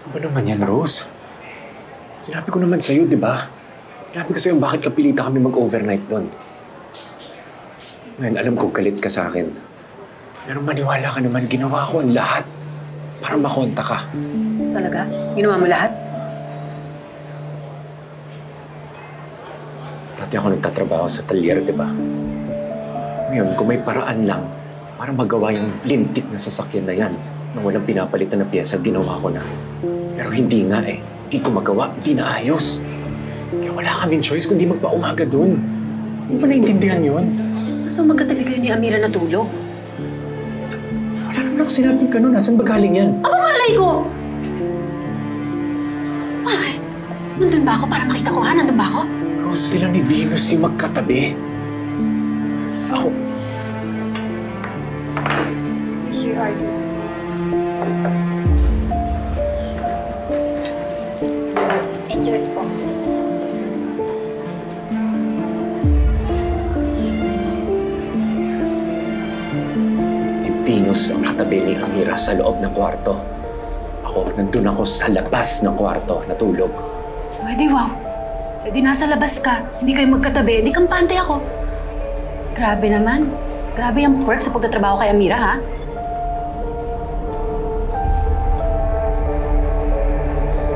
Ano ba naman yan, Rose? Sinabi ko naman sa'yo, di ba? Sinabi ko sa'yo bakit kapilita kami mag-overnight doon. Ngayon, alam ko galit ka sa akin. Pero maniwala ka naman, ginawa ko ang lahat para makonta ka. Talaga? Ginawa mo lahat? Dati ako nagtatrabaho sa talyer, di ba? Ngayon, kung may paraan lang para magawa yung lintik na sasakyan na yan na walang pinapalitan na piyesa, ginawa ko na. Pero hindi nga eh. Hindi ko magawa, hindi na ayos. Kaya wala kaming choice kundi magpaumaga dun. Hindi ba naiintindihan yun? So magkatabi kayo ni Amira na tulog? Wala naman ako sinabing ka nun. Nasaan ba galing yan? Aba, malay ko! Bakit? Nandun ba ako para makita ko, ha? Nandun ba ako? Rose, sila ni Venus yung magkatabi. Ako... Here are you. Enjoy po. Si Venus ang katabi ni Amira sa loob ng kwarto. Ako, nandun ako sa labas ng kwarto, natulog. Pwede, wow. Pwede nasa labas ka. Hindi kayo magkatabi. Di kampante ako. Grabe naman. Grabe yung perk sa pagtatrabaho kay Amira, ha?